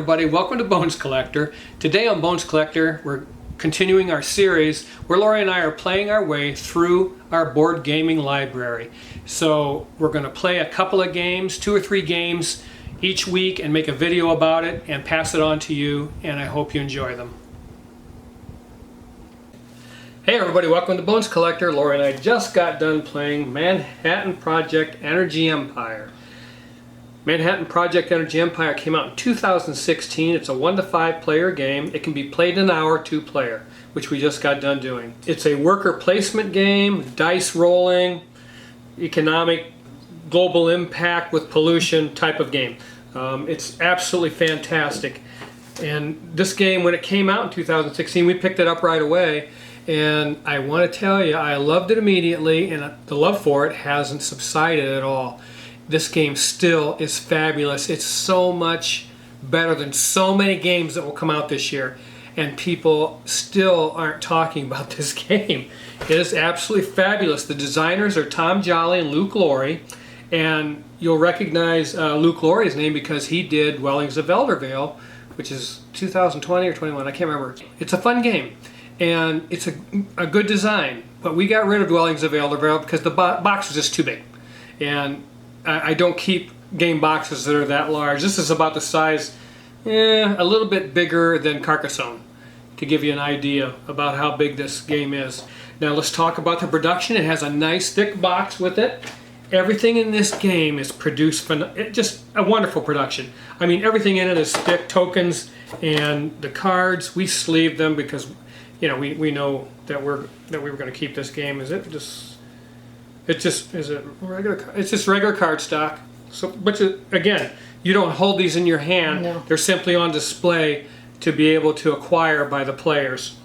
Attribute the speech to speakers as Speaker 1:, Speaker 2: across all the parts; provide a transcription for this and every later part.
Speaker 1: everybody, welcome to Bones Collector. Today on Bones Collector we're continuing our series where Lori and I are playing our way through our board gaming library. So we're going to play a couple of games, 2 or 3 games each week, and make a video about it and pass it on to you, and I hope you enjoy them. Hey everybody, welcome to Bones Collector. Lori and I just got done playing Manhattan Project Energy Empire. Manhattan Project Energy Empire came out in 2016. It's a 1 to 5 player game. It can be played in an hour, 2 player, which we just got done doing. It's a worker placement game, dice rolling, economic, global impact with pollution type of game. It's absolutely fantastic. And this game, when it came out in 2016, we picked it up right away. And I want to tell you, I loved it immediately, and the love for it hasn't subsided at all. This game still is fabulous. It's so much better than so many games that will come out this year, and people still aren't talking about this game. It is absolutely fabulous. The designers are Tom Jolly and Luke Laurie, and you'll recognize Luke Laurie's name because he did Dwellings of Eldervale, which is 2020 or 21, I can't remember. It's a fun game, and it's a good design, but we got rid of Dwellings of Eldervale because the box was just too big. And I don't keep game boxes that are that large. This is about the size, a little bit bigger than Carcassonne, to give you an idea about how big this game is. Now let's talk about the production. It has a nice thick box with it. Everything in this game is produced, just a wonderful production. I mean, everything in it is thick. Tokens and the cards, we sleeved them because, you know, we know that we were going to keep this game. Is it just? Is it regular? It's just regular cardstock. So, but again, you don't hold these in your hand. No. They're simply on display to be able to acquire by the players.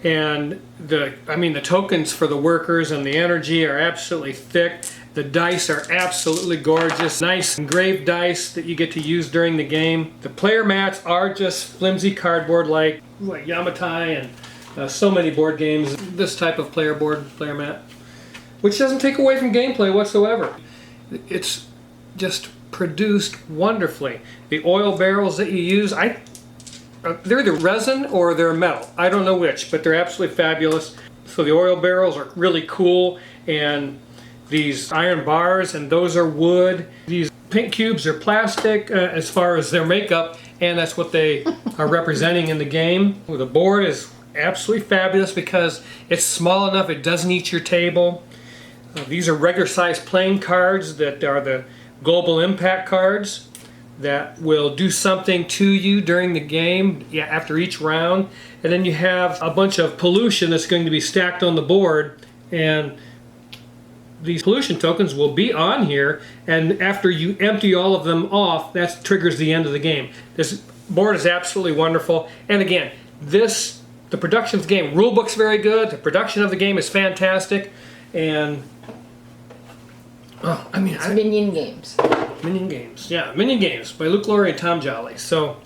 Speaker 1: And the tokens for the workers and the energy are absolutely thick. The dice are absolutely gorgeous. Nice engraved dice that you get to use during the game. The player mats are just flimsy cardboard like Yamatai and so many board games. This type of player mat, which doesn't take away from gameplay whatsoever. It's just produced wonderfully. The oil barrels that you use, they're either resin or they're metal. I don't know which, but they're absolutely fabulous. So the oil barrels are really cool, and these iron bars, and those are wood. These paint cubes are plastic as far as their makeup, and that's what they are representing in the game. The board is absolutely fabulous because it's small enough it doesn't eat your table. These are regular size playing cards that are the global impact cards that will do something to you during the game after each round. And then you have a bunch of pollution that's going to be stacked on the board, and these pollution tokens will be on here, and after you empty all of them off, that triggers the end of the game. This board is absolutely wonderful. And again, the production of the game, rule book's very good, the production of the game is fantastic, and
Speaker 2: it's Minion Games.
Speaker 1: Minion Games, yeah, Minion Games by Luke Laurie and Tom Jolly. So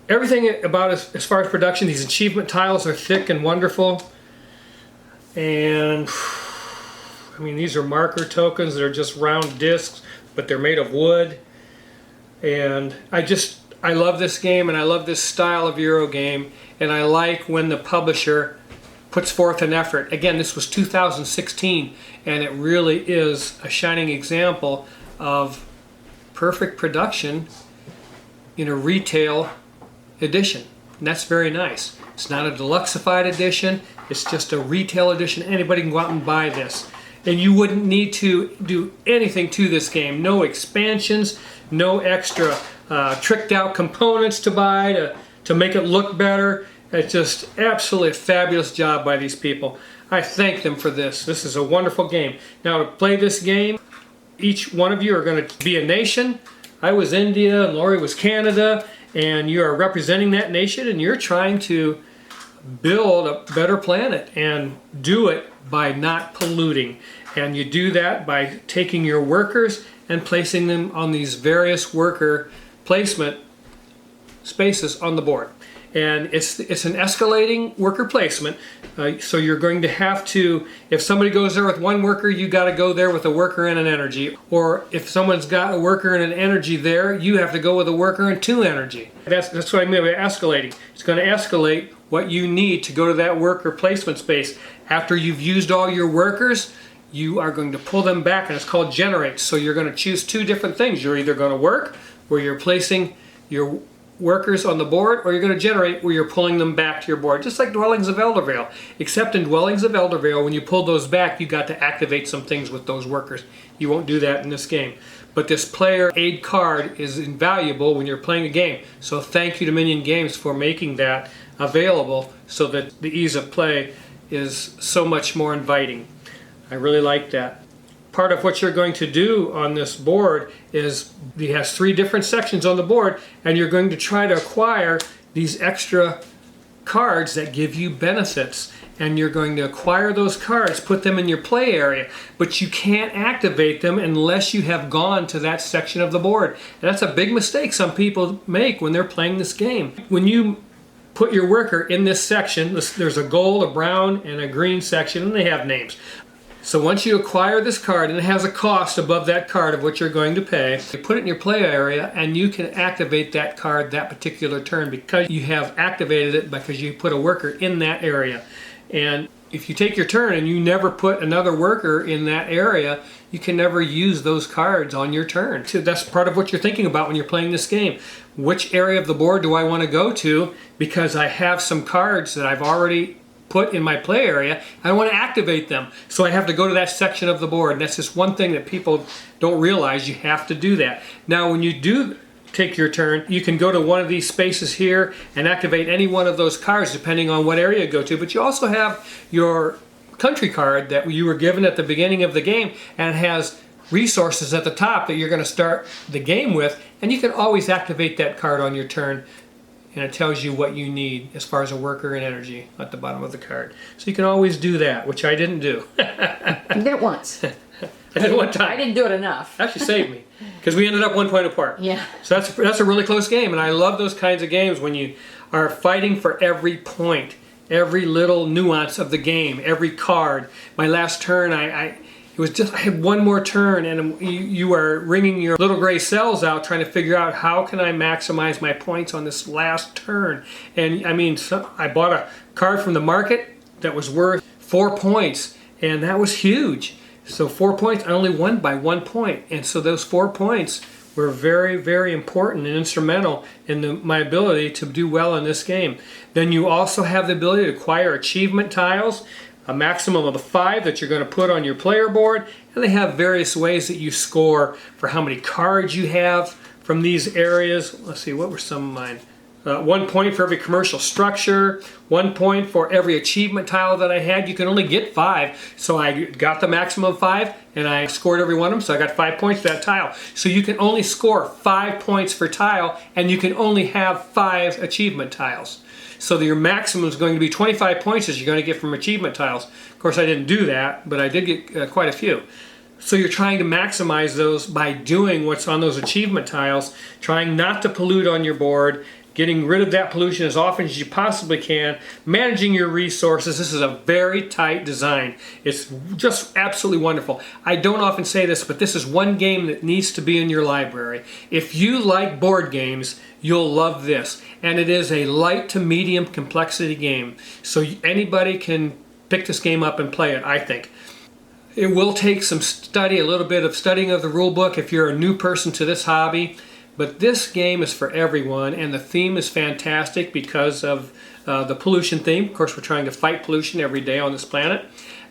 Speaker 1: everything about as far as production, these achievement tiles are thick and wonderful, and these are marker tokens that are just round discs, but they're made of wood. And I love this game, and I love this style of Euro game, and I like when the publisher puts forth an effort. Again, this was 2016, and it really is a shining example of perfect production in a retail edition. And that's very nice. It's not a deluxeified edition, it's just a retail edition. Anybody can go out and buy this. And you wouldn't need to do anything to this game. No expansions, no extra tricked out components to buy to make it look better. It's just absolutely a fabulous job by these people. I thank them for this. This is a wonderful game. Now, to play this game, each one of you are going to be a nation. I was India and Lori was Canada, and you are representing that nation, and you're trying to build a better planet and do it by not polluting. And you do that by taking your workers and placing them on these various worker placement spaces on the board. And it's an escalating worker placement. So you're going to have to, if somebody goes there with one worker, you got to go there with a worker and an energy. Or if someone's got a worker and an energy there, you have to go with a worker and 2 energy. That's what I mean by escalating. It's going to escalate what you need to go to that worker placement space. After you've used all your workers, you are going to pull them back, and it's called generate. So you're going to choose 2 different things. You're either going to work, where you're placing your workers on the board, or you're going to generate, where you're pulling them back to your board, just like Dwellings of Eldervale. Except in Dwellings of Eldervale, when you pull those back, you got to activate some things with those workers. You won't do that in this game. But this player aid card is invaluable when you're playing a game. So thank you to Minion Games for making that available so that the ease of play is so much more inviting. I really like that. Part of what you're going to do on this board is it has 3 different sections on the board, and you're going to try to acquire these extra cards that give you benefits. And you're going to acquire those cards, put them in your play area, but you can't activate them unless you have gone to that section of the board. And that's a big mistake some people make when they're playing this game. When you put your worker in this section, there's a gold, a brown, and a green section, and they have names. So once you acquire this card, and it has a cost above that card of what you're going to pay, you put it in your play area, and you can activate that card that particular turn because you have activated it because you put a worker in that area. And if you take your turn and you never put another worker in that area, you can never use those cards on your turn. So that's part of what you're thinking about when you're playing this game. Which area of the board do I want to go to? Because I have some cards that I've already put in my play area. I want to activate them. So I have to go to that section of the board. And that's just one thing that people don't realize. You have to do that. Now when you do take your turn, you can go to one of these spaces here and activate any one of those cards depending on what area you go to. But you also have your country card that you were given at the beginning of the game, and it has resources at the top that you're going to start the game with, and you can always activate that card on your turn, and it tells you what you need as far as a worker and energy at the bottom of the card. So you can always do that, which I didn't do.
Speaker 2: You did it once.
Speaker 1: I did it one time.
Speaker 2: I didn't do it enough.
Speaker 1: Actually saved me, because we ended up 1 point apart.
Speaker 2: Yeah.
Speaker 1: So that's a really close game, and I love those kinds of games when you are fighting for every point, every little nuance of the game, every card. My last turn, I had one more turn, and you are ringing your little gray cells out, trying to figure out how can I maximize my points on this last turn. And I mean, I bought a card from the market that was worth 4 points, and that was huge. So 4 points, I only won by 1 point. And so those 4 points were very, very important and instrumental in my ability to do well in this game. Then you also have the ability to acquire achievement tiles, a maximum of 5 that you're going to put on your player board. And they have various ways that you score for how many cards you have from these areas. Let's see, what were some of mine? 1 point for every commercial structure, 1 point for every achievement tile that I had. You can only get 5, so I got the maximum 5, and I scored every one of them, so I got 5 points for that tile. So you can only score 5 points per tile, and you can only have 5 achievement tiles. So your maximum is going to be 25 points as you're going to get from achievement tiles. Of course, I didn't do that, but I did get quite a few. So you're trying to maximize those by doing what's on those achievement tiles, trying not to pollute on your board, getting rid of that pollution as often as you possibly can, managing your resources. This is a very tight design. It's just absolutely wonderful. I don't often say this, but this is one game that needs to be in your library. If you like board games, you'll love this. And it is a light to medium complexity game. So anybody can pick this game up and play it, I think. It will take some study, a little bit of studying of the rule book if you're a new person to this hobby. But this game is for everyone, and the theme is fantastic because of the pollution theme. Of course, we're trying to fight pollution every day on this planet.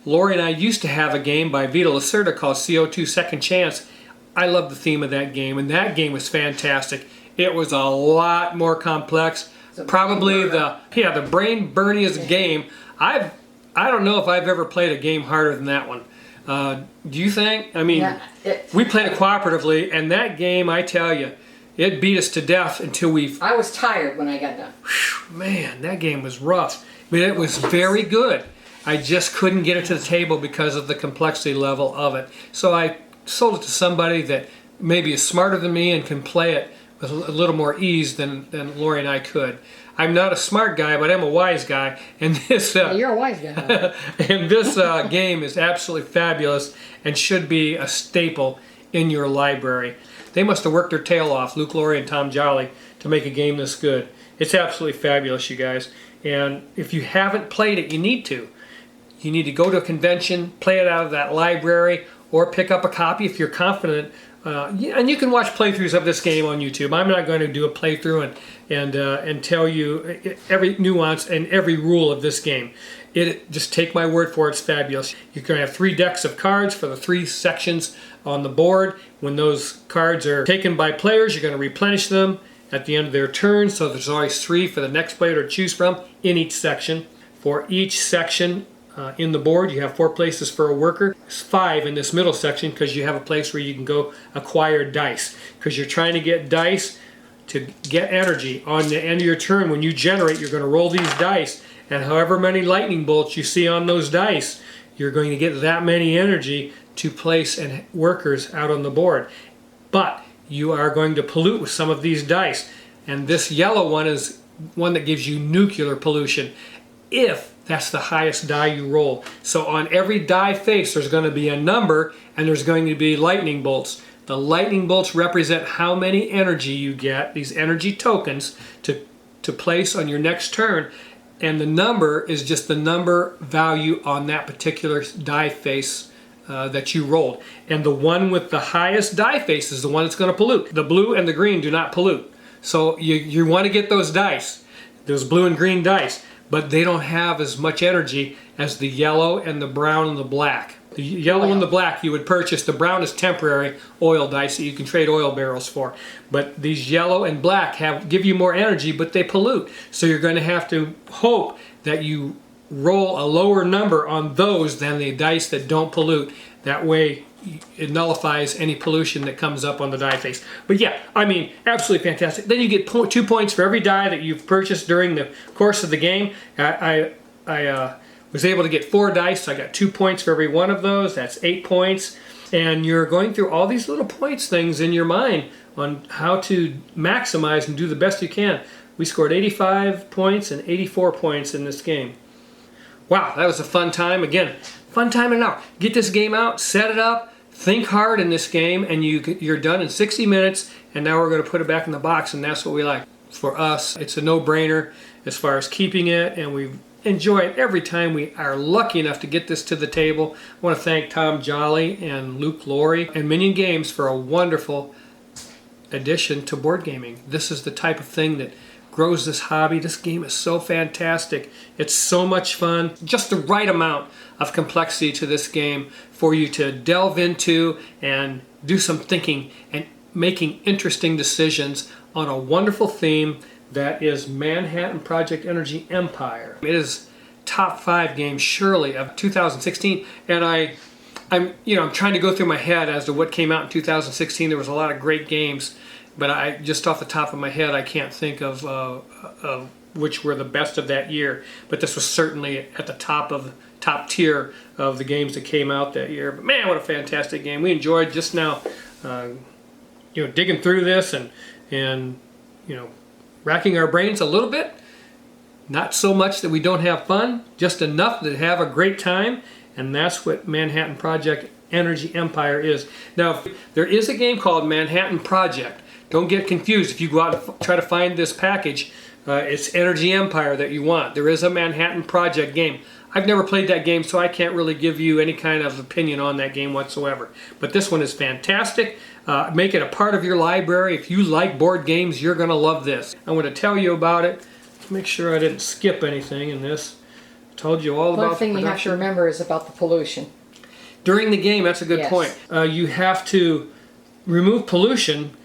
Speaker 1: Lori and I used to have a game by Vita Lacerda called CO2 Second Chance. I love the theme of that game, and that game was fantastic. It was a lot more complex. Probably the brain burniest game. I don't know if I've ever played a game harder than that one. Do you think? I mean, we played it cooperatively, and that game, I tell you, it beat us to death until I
Speaker 2: was tired when I got done.
Speaker 1: Man, that game was rough. I mean, it was very good. I just couldn't get it to the table because of the complexity level of it. So I sold it to somebody that maybe is smarter than me and can play it with a little more ease than Lori and I could. I'm not a smart guy, but I'm a wise guy, and this
Speaker 2: Yeah, you're a wise guy.
Speaker 1: and this game is absolutely fabulous and should be a staple in your library. They must have worked their tail off, Luke, Lori, and Tom Jolly, to make a game this good. It's absolutely fabulous, you guys. And if you haven't played it, you need to. You need to go to a convention, play it out of that library, or pick up a copy if you're confident. And you can watch playthroughs of this game on YouTube. I'm not going to do a playthrough and tell you every nuance and every rule of this game. Just take my word for it, it's fabulous. You're going to have 3 decks of cards for the 3 sections on the board. When those cards are taken by players, you're going to replenish them at the end of their turn, so there's always 3 for the next player to choose from in each section. For each section in the board, you have 4 places for a worker. There's 5 in this middle section because you have a place where you can go acquire dice, because you're trying to get dice to get energy. On the end of your turn, when you generate, you're going to roll these dice, and however many lightning bolts you see on those dice, you're going to get that many energy to place and workers out on the board. But you are going to pollute with some of these dice, and this yellow one is one that gives you nuclear pollution if that's the highest die you roll. So on every die face there's going to be a number, and there's going to be lightning bolts. The lightning bolts represent how many energy you get, these energy tokens, to place on your next turn, and the number is just the number value on that particular die face that you rolled. And the one with the highest die face is the one that's going to pollute. The blue and the green do not pollute. So you want to get those dice, those blue and green dice, but they don't have as much energy as the yellow and the brown and the black. The yellow and the black you would purchase. The brown is temporary oil dice that you can trade oil barrels for. But these yellow and black give you more energy, but they pollute. So you're going to have to hope that you roll a lower number on those than the dice that don't pollute. That way it nullifies any pollution that comes up on the die face. But yeah, I mean, absolutely fantastic. Then you get 2 points for every die that you've purchased during the course of the game. I was able to get 4 dice, so I got 2 points for every one of those. That's 8 points. And you're going through all these little points things in your mind on how to maximize and do the best you can. We scored 85 points and 84 points in this game. Wow, that was a fun time. Again, fun time in an hour. Get this game out, set it up, think hard in this game, and you're done in 60 minutes, and now we're going to put it back in the box, and that's what we like. For us, it's a no-brainer as far as keeping it, and we enjoy it every time we are lucky enough to get this to the table. I want to thank Tom Jolly and Luke Lori and Minion Games for a wonderful addition to board gaming. This is the type of thing that grows this hobby. This game is so fantastic. It's so much fun. Just the right amount of complexity to this game for you to delve into and do some thinking and making interesting decisions on a wonderful theme that is Manhattan Project Energy Empire. It is top 5 game surely of 2016, and I'm trying to go through my head as to what came out in 2016. There was a lot of great games, but I just off the top of my head I can't think of which were the best of that year. But this was certainly at the top tier of the games that came out that year. But man, what a fantastic game! We enjoyed just now, digging through this and racking our brains a little bit. Not so much that we don't have fun, just enough to have a great time, and that's what Manhattan Project Energy Empire is. Now, there is a game called Manhattan Project. Don't get confused if you go out and try to find this package. It's Energy Empire that you want. There is a Manhattan Project game. I've never played that game, so I can't really give you any kind of opinion on that game whatsoever. But this one is fantastic. Make it a part of your library. If you like board games, you're going to love this. I'm going to tell you about it. Make sure I didn't skip anything in this. I told you all about the
Speaker 2: One thing you have to remember is about the pollution.
Speaker 1: During the game, that's a good point. You have to remove pollution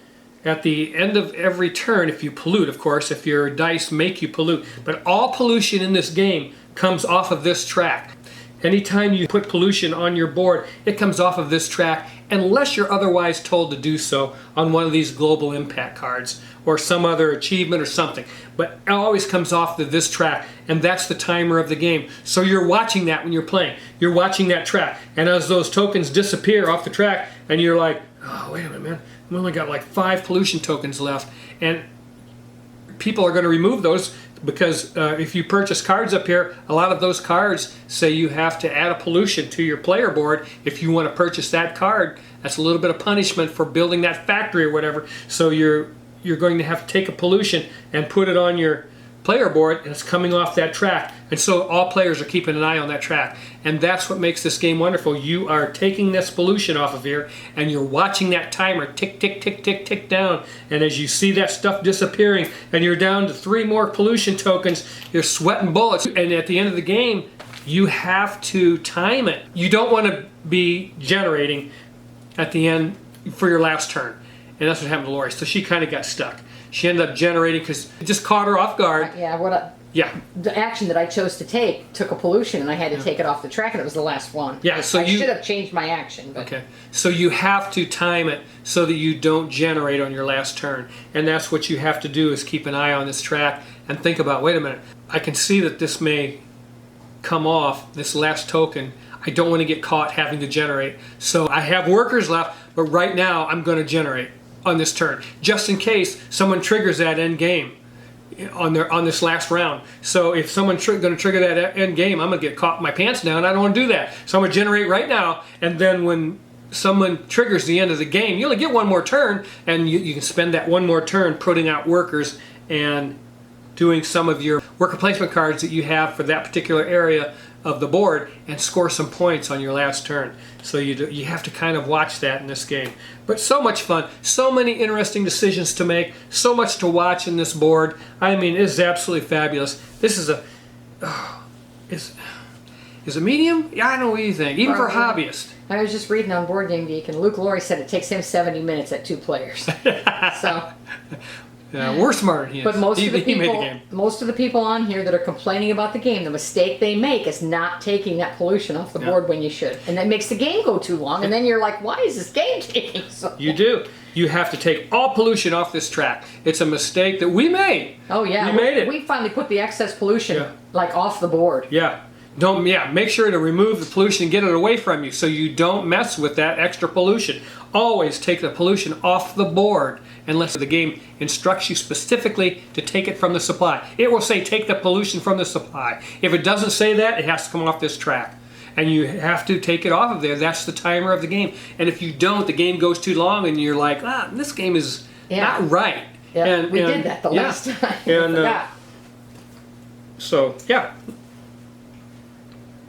Speaker 1: at the end of every turn if you pollute, of course, if your dice make you pollute. But all pollution in this game comes off of this track. Anytime you put pollution on your board, it comes off of this track unless you're otherwise told to do so on one of these global impact cards or some other achievement or something. But it always comes off of this track, and that's the timer of the game. So you're watching that when you're playing. You're watching that track, and as those tokens disappear off the track, and you're like, oh, wait a minute, man, we only got like 5 pollution tokens left. And people are going to remove those because if you purchase cards up here, a lot of those cards say you have to add a pollution to your player board if you want to purchase that card. That's a little bit of punishment for building that factory or whatever. So you're going to have to take a pollution and put it on your player board, and it's coming off that track. And so all players are keeping an eye on that track. And that's what makes this game wonderful. You are taking this pollution off of here, and you're watching that timer tick, tick, tick, tick, tick down. And as you see that stuff disappearing, and you're down to 3 more pollution tokens, you're sweating bullets. And at the end of the game, you have to time it. You don't want to be generating at the end for your last turn. And that's what happened to Lori. So she kind of got stuck. She ended up generating because it just caught her off guard.
Speaker 2: Yeah, the action that I chose to take took a pollution, and I had to take it off the track, and it was the last one.
Speaker 1: Yeah, so
Speaker 2: I should have changed my action. But.
Speaker 1: Okay, so you have to time it so that you don't generate on your last turn, and that's what you have to do is keep an eye on this track and think about, wait a minute, I can see that this may come off, this last token. I don't want to get caught having to generate. So I have workers left, but right now I'm going to generate on this turn, just in case someone triggers that end game on this last round. So if someone's going to trigger that end game, I'm going to get caught with my pants down. I don't want to do that. So I'm going to generate right now, and then when someone triggers the end of the game, you only get one more turn, and you can spend that one more turn putting out workers and doing some of your worker placement cards that you have for that particular area of the board and score some points on your last turn. So you have to kind of watch that in this game. But so much fun, so many interesting decisions to make, so much to watch in this board. I mean, it is absolutely fabulous. This is is a medium? Yeah, I don't know what you think, even for hobbyists.
Speaker 2: I was just reading on Board Game Geek, and Luke Laurie said it takes him 70 minutes at 2 players. So.
Speaker 1: Yeah, we're smarter than he is.
Speaker 2: But most of the
Speaker 1: game.
Speaker 2: people on here that are complaining about the game, the mistake they make is not taking that pollution off the board when you should. And that makes the game go too long, and then you're like, why is this game taking so long?
Speaker 1: You do. You have to take all pollution off this track. It's a mistake that we made.
Speaker 2: Oh yeah.
Speaker 1: We made it.
Speaker 2: We finally put the excess pollution like off the board.
Speaker 1: Yeah. Make sure to remove the pollution and get it away from you so you don't mess with that extra pollution. Always take the pollution off the board unless the game instructs you specifically to take it from the supply. It will say take the pollution from the supply. If it doesn't say that, it has to come off this track. And you have to take it off of there. That's the timer of the game. And if you don't, the game goes too long and you're like, this game is not right.
Speaker 2: Yeah,
Speaker 1: and
Speaker 2: we did that the last time.
Speaker 1: And so, yeah.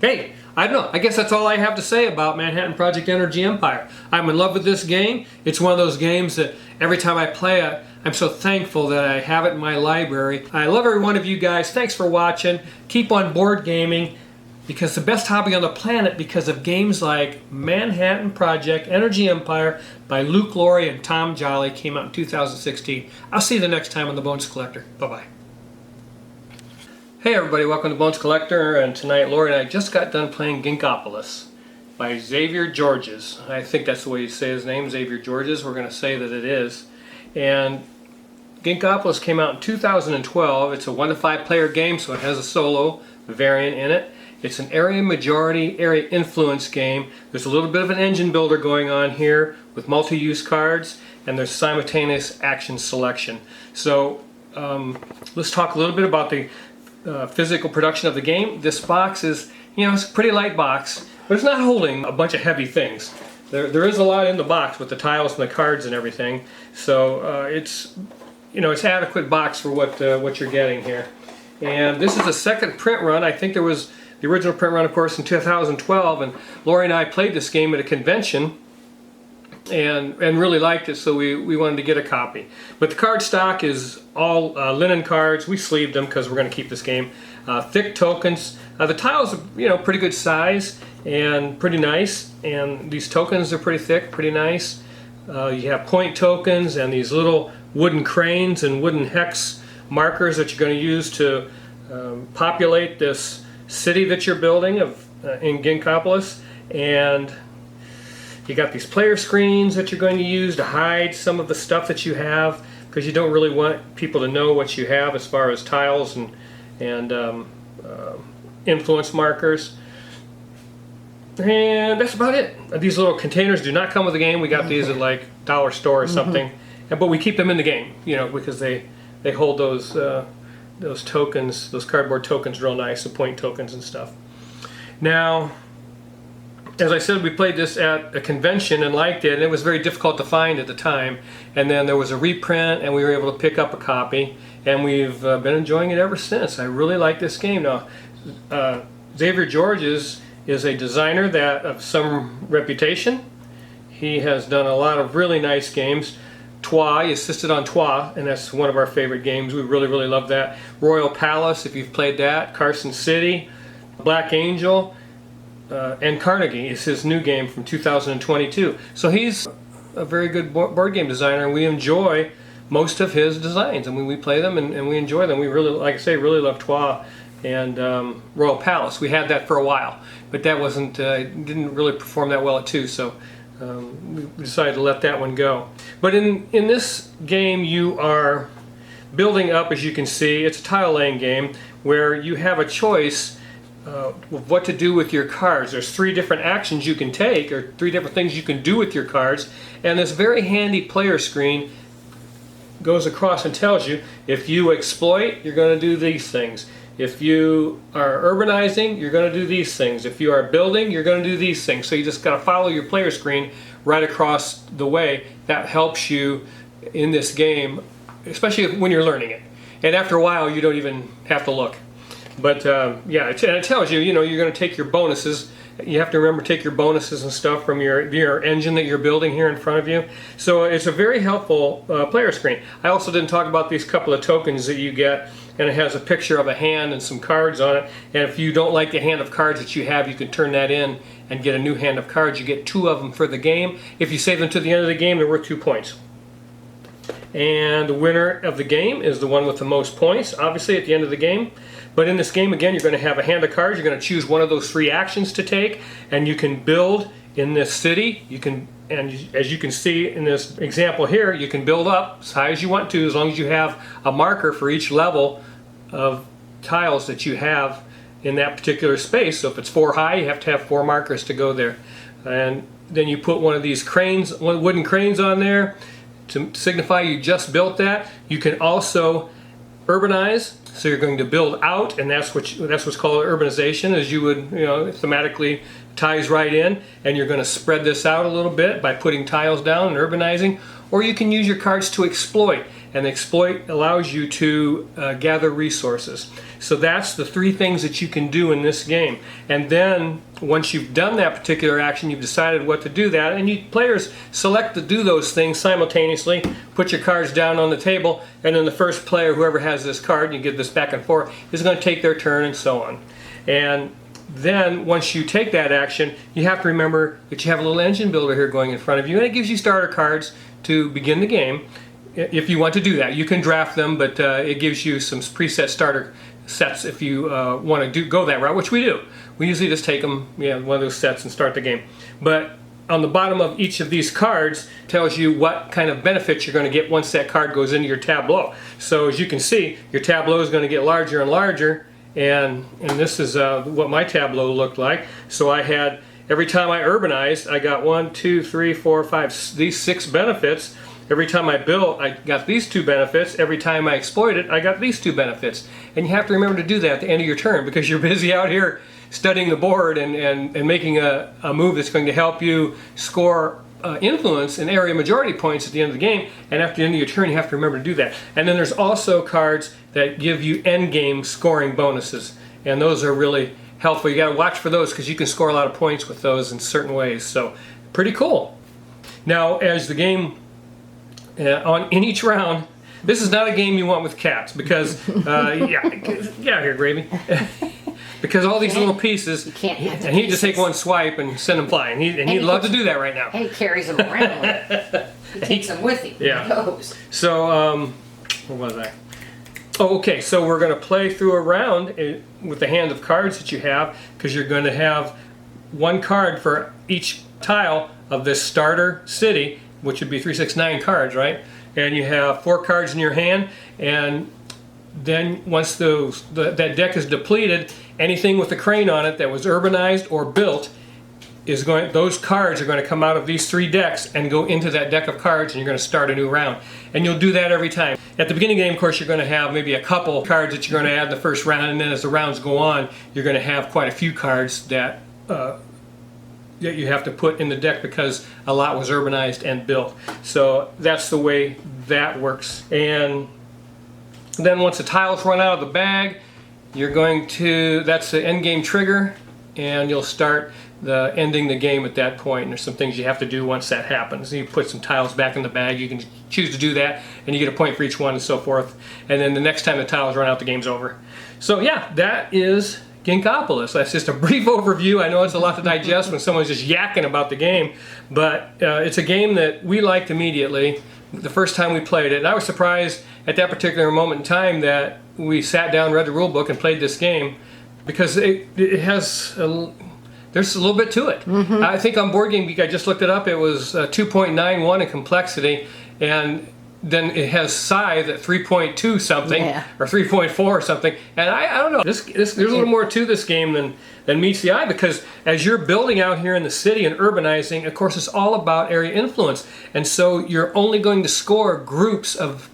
Speaker 1: Hey, I don't know. I guess that's all I have to say about Manhattan Project Energy Empire. I'm in love with this game. It's one of those games that every time I play it, I'm so thankful that I have it in my library. I love every one of you guys. Thanks for watching. Keep on board gaming, because the best hobby on the planet because of games like Manhattan Project Energy Empire by Luke Laurie and Tom Jolly came out in 2016. I'll see you the next time on The Bones Collector. Bye-bye. Hey everybody, welcome to Bones Collector, and tonight Lori and I just got done playing Ginkgopolis by Xavier Georges. I think that's the way you say his name, Xavier Georges. We're going to say that it is. And Ginkgopolis came out in 2012. It's a 1 to 5 player game, so it has a solo variant in it. It's an area majority, area influence game. There's a little bit of an engine builder going on here with multi-use cards, and there's simultaneous action selection. So let's talk a little bit about the physical production of the game. This box is, it's a pretty light box, but it's not holding a bunch of heavy things. There is a lot in the box with the tiles and the cards and everything, so it's adequate box for what you're getting here. And this is a second print run. I think there was the original print run, of course, in 2012, and Lori and I played this game at a convention and really liked it, so we wanted to get a copy. But the card stock is all linen cards. We sleeved them because we're going to keep this game. Thick tokens. The tiles are pretty good size and pretty nice, and these tokens are pretty thick, pretty nice. You have point tokens and these little wooden cranes and wooden hex markers that you're going to use to populate this city that you're building in Ginkgopolis. And you got these player screens that you're going to use to hide some of the stuff that you have, because you don't really want people to know what you have as far as tiles and influence markers. And that's about it. These little containers do not come with the game. We got these at like dollar store or something, but we keep them in the game, you know, because they hold those tokens, those cardboard tokens, real nice, the point tokens and stuff. Now, as I said, we played this at a convention and liked it, and it was very difficult to find at the time. And then there was a reprint, and we were able to pick up a copy, and we've been enjoying it ever since. I really like this game. Now, Xavier Georges is a designer that of some reputation. He has done a lot of really nice games. Troyes, he assisted on Troyes, and that's one of our favorite games. We really, really love that. Royal Palace, if you've played that. Carson City, Black Angel, and Carnegie is his new game from 2022. So he's a very good board game designer, and we enjoy most of his designs. I mean, we play them and we enjoy them. We really, like I say, really love Troyes and Royal Palace. We had that for a while, but that wasn't didn't really perform that well at 2, so we decided to let that one go. But in this game, you are building up, as you can see. It's a tile laying game where you have a choice of what to do with your cards. There's 3 different actions you can take, or 3 different things you can do with your cards, and this very handy player screen goes across and tells you if you exploit, you're going to do these things. If you are urbanizing, you're going to do these things. If you are building, you're going to do these things. So you just got to follow your player screen right across the way. That helps you in this game, especially when you're learning it. And after a while, you don't even have to look. But yeah, it tells you, you know, you're going to take your bonuses. You have to remember to take your bonuses and stuff from your engine that you're building here in front of you. So it's a very helpful player screen. I also didn't talk about these couple of tokens that you get, and it has a picture of a hand and some cards on it. And if you don't like the hand of cards that you have, you can turn that in and get a new hand of cards. You get 2 of them for the game. If you save them to the end of the game, they're worth 2 points. And the winner of the game is the one with the most points, obviously, at the end of the game. But in this game, again, you're going to have a hand of cards. You're going to choose one of those 3 actions to take, and you can build in this city. You can, and as you can see in this example here, you can build up as high as you want to, as long as you have a marker for each level of tiles that you have in that particular space. So if it's 4 high, you have to have 4 markers to go there. And then you put one of these cranes, wooden cranes on there to signify you just built that. You can also urbanize, so you're going to build out, and that's what's called urbanization, as you would, you know, thematically ties right in, and you're going to spread this out a little bit by putting tiles down and urbanizing. Or you can use your cards to exploit, and exploit allows you to gather resources. So that's the 3 things that you can do in this game. And then once you've done that particular action, you've decided what to do that, and you players select to do those things simultaneously. Put your cards down on the table, and then the first player, whoever has this card, you give this back and forth, is going to take their turn, and so on. And then once you take that action, you have to remember that you have a little engine builder here going in front of you, and it gives you starter cards to begin the game. If you want to do that, you can draft them, but it gives you some preset starter sets if you want to go that route, which we do. We usually just take them, one of those sets, and start the game. But on the bottom of each of these cards tells you what kind of benefits you're going to get once that card goes into your tableau. So as you can see, your tableau is going to get larger and larger, and this is what my tableau looked like. So I had, every time I urbanized, I got 1, 2, 3, 4, 5, these 6 benefits. Every time I built, I got these 2 benefits. Every time I exploited, I got these 2 benefits. And you have to remember to do that at the end of your turn, because you're busy out here studying the board and making a move that's going to help you score influence and area majority points at the end of the game. And after the end of your turn, you have to remember to do that. And then there's also cards that give you end game scoring bonuses. And those are really helpful. You got to watch for those, because you can score a lot of points with those in certain ways. So pretty cool. Now, as the game in each round, this is not a game you want with cats, because get out here, Gravy. Because all these little pieces, and he'd just take one swipe and send them flying. He'd love to do that right now.
Speaker 2: And he carries them around with him. He takes them with him.
Speaker 1: Yeah.
Speaker 2: He goes.
Speaker 1: So, what was I? Oh, okay. So we're going to play through a round with the hand of cards that you have, because you're going to have 1 card for each tile of this starter city, which would be 3, 6, 9 cards, right? And you have 4 cards in your hand, and then once that deck is depleted, anything with a crane on it that was urbanized or built those cards are going to come out of these 3 decks and go into that deck of cards, and you're going to start a new round. And you'll do that every time. At the beginning of the game, of course, you're going to have maybe a couple cards that you're going to add in the first round, and then as the rounds go on, you're going to have quite a few cards that you have to put in the deck because a lot was urbanized and built. So that's the way that works. And then once the tiles run out of the bag, you're going to, that's the end game trigger, and you'll start ending the game at that point. And there's some things you have to do once that happens. You put some tiles back in the bag, you can choose to do that, and you get a point for each one and so forth. And then the next time the tiles run out, the game's over. So yeah, that is Ginkgopolis. That's just a brief overview. I know it's a lot to digest when someone's just yakking about the game, but it's a game that we liked immediately the first time we played it. And I was surprised at that particular moment in time that we sat down, read the rule book, and played this game, because it has there's a little bit to it. I think on Board Game Geek, I just looked it up, it was 2.91 in complexity, and then it has size at 3.2 something, or 3.4 or something. And I don't know, there's a little more to this game than meets the eye, because as you're building out here in the city and urbanizing, of course, it's all about area influence. And so you're only going to score groups of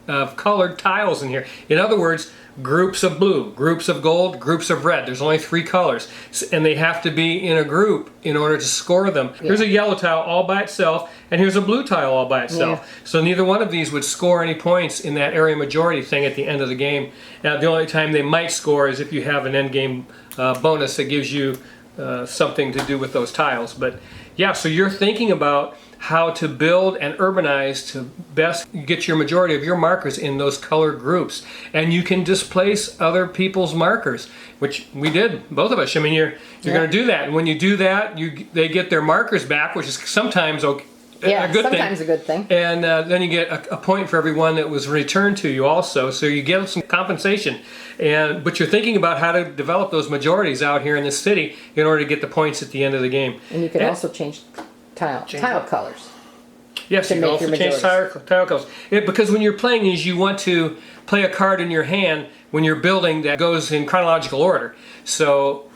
Speaker 1: colored tiles in here. In other words, groups of blue, groups of gold, groups of red. There's only 3 colors, and they have to be in a group in order to score them. Here's a yellow tile all by itself, and here's a blue tile all by itself. So neither one of these would score any points in that area majority thing at the end of the game. The only time they might score is if you have an end game bonus that gives you something to do with those tiles. But yeah, so you're thinking about how to build and urbanize to best get your majority of your markers in those color groups. And you can displace other people's markers, which we did, both of us. I mean, you're going to do that. And when you do that, they get their markers back, which is sometimes a good thing. And then you get a point for every one that was returned to you also. So you get some compensation. But you're thinking about how to develop those majorities out here in the city in order to get the points at the end of the game.
Speaker 2: And you can also change tile colors.
Speaker 1: Yes, you can also change tile colors. Because when you're playing these, you want to play a card in your hand when you're building that goes in chronological order. So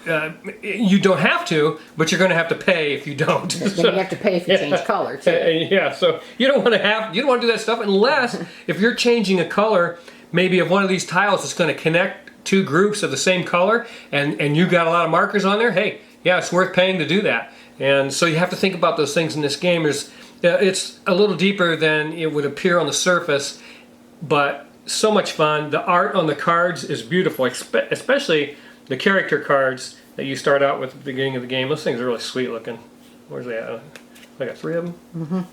Speaker 1: you don't have to, but you're going to have to pay if you don't.
Speaker 2: Then you have to pay if you change color too.
Speaker 1: Yeah, so you don't want to do that stuff unless if you're changing a color, maybe of one of these tiles that's going to connect 2 groups of the same color, and you've got a lot of markers on there. Hey, yeah, it's worth paying to do that. And so you have to think about those things in this game. It's a little deeper than it would appear on the surface, but so much fun. The art on the cards is beautiful, especially the character cards that you start out with at the beginning of the game. Those things are really sweet looking. Where's that? I got 3 of them?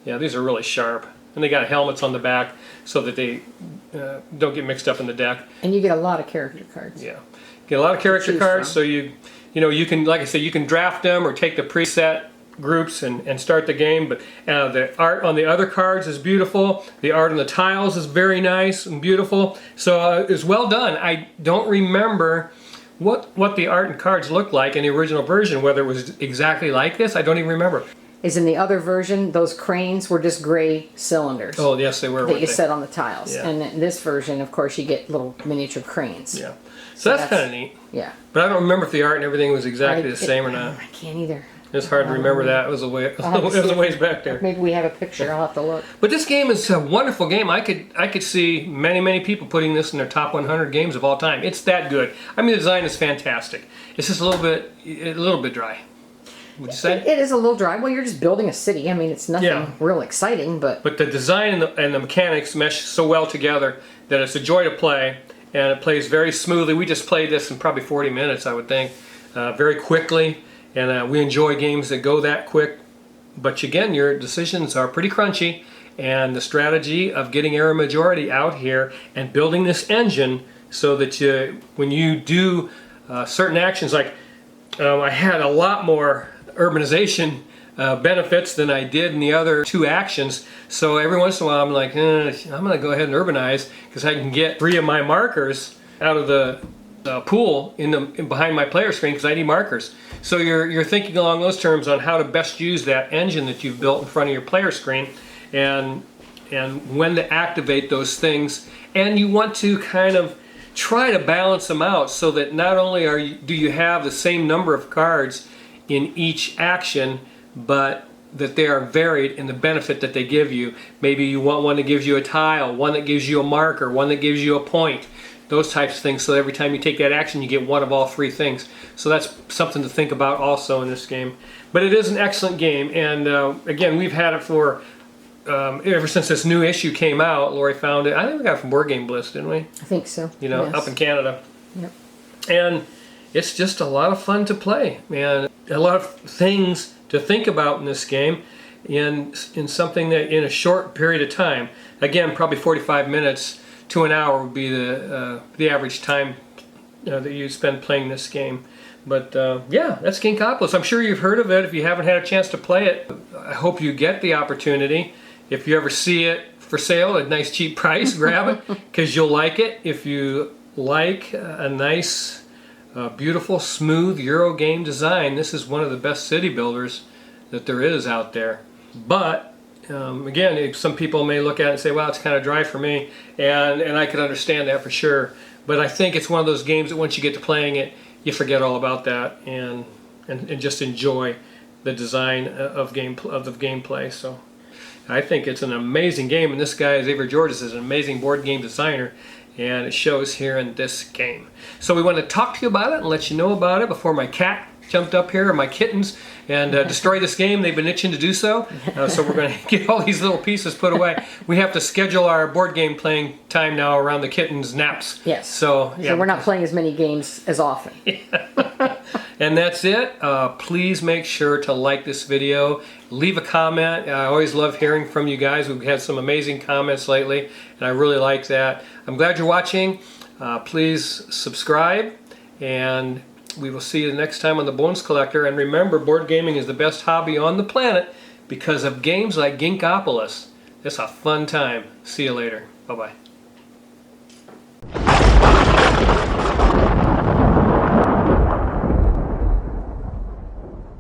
Speaker 1: Yeah, these are really sharp. And they got helmets on the back so that they don't get mixed up in the deck. And
Speaker 2: you get a lot of character cards.
Speaker 1: Yeah, get a lot of character cards, so you can, like I said, you can draft them or take the preset groups and start the game. But the art on the other cards is beautiful. The art on the tiles is very nice and beautiful. So it's well done. I don't remember what the art and cards looked like in the original version, whether it was exactly like this. I don't even remember.
Speaker 2: Is in the other version, those cranes were just gray cylinders.
Speaker 1: Oh, yes, they were.
Speaker 2: That you set on the tiles. Yeah. And in this version, of course, you get little miniature cranes.
Speaker 1: Yeah. So that's kind of neat.
Speaker 2: Yeah.
Speaker 1: But I don't remember if the art and everything was exactly the same or not.
Speaker 2: I can't either.
Speaker 1: It's hard to remember that. It was a ways back there.
Speaker 2: Maybe we have a picture. I'll have to look.
Speaker 1: But this game is a wonderful game. I could see many people putting this in their top 100 games of all time. It's that good. I mean, the design is fantastic. It's just a little bit dry. Would you say?
Speaker 2: It is a little dry. Well, you're just building a city. I mean, it's nothing real exciting, but
Speaker 1: the design and the mechanics mesh so well together that it's a joy to play, and it plays very smoothly. We just played this in probably 40 minutes, I would think, very quickly, and we enjoy games that go that quick. But again, your decisions are pretty crunchy, and the strategy of getting area majority out here and building this engine so that when you do certain actions, like I had a lot more urbanization benefits than I did in the other 2 actions. So every once in a while I'm like, I'm going to go ahead and urbanize because I can get 3 of my markers out of the pool behind my player screen because I need markers. So you're thinking along those terms on how to best use that engine that you've built in front of your player screen and when to activate those things. And you want to kind of try to balance them out so that not only do you have the same number of cards in each action, but that they are varied in the benefit that they give you. Maybe you want one that gives you a tile, one that gives you a marker, one that gives you a point, those types of things. So every time you take that action, you get one of all three things. So that's something to think about also in this game. But it is an excellent game, and again, we've had it for ever since this new issue came out. Lori found it. I think we got it from Board Game Bliss, didn't we?
Speaker 2: I think so.
Speaker 1: You know,
Speaker 2: yes.
Speaker 1: up in Canada.
Speaker 2: Yep.
Speaker 1: And it's just a lot of fun to play, and a lot of things to think about in this game, in something that in a short period of time. Again, probably 45 minutes to an hour would be the average time that you spend playing this game. But yeah, that's Ginkgopolis. I'm sure you've heard of it. If you haven't had a chance to play it, I hope you get the opportunity. If you ever see it for sale at a nice cheap price, grab it, because you'll like it. If you like a nice beautiful, smooth Euro game design, this is one of the best city builders that there is out there. But again, some people may look at it and say, well, it's kind of dry for me, and I could understand that for sure. But I think it's one of those games that once you get to playing it, you forget all about that and just enjoy the design of the gameplay. So I think it's an amazing game, and this guy, Xavier Georges, is an amazing board game designer, and it shows here in this game. So we want to talk to you about it and let you know about it before my cat jumped up here, and my kittens, and destroy this game. They've been itching to do so. So we're going to get all these little pieces put away. We have to schedule our board game playing time now around the kittens' naps.
Speaker 2: Yes.
Speaker 1: So, yeah.
Speaker 2: So we're not playing as many games as often.
Speaker 1: And that's it. Please make sure to like this video. Leave a comment. I always love hearing from you guys. We've had some amazing comments lately, and I really like that. I'm glad you're watching. Please subscribe, and we will see you the next time on The Bones Collector. And remember, board gaming is the best hobby on the planet because of games like Ginkgopolis. It's a fun time. See you later. Bye-bye.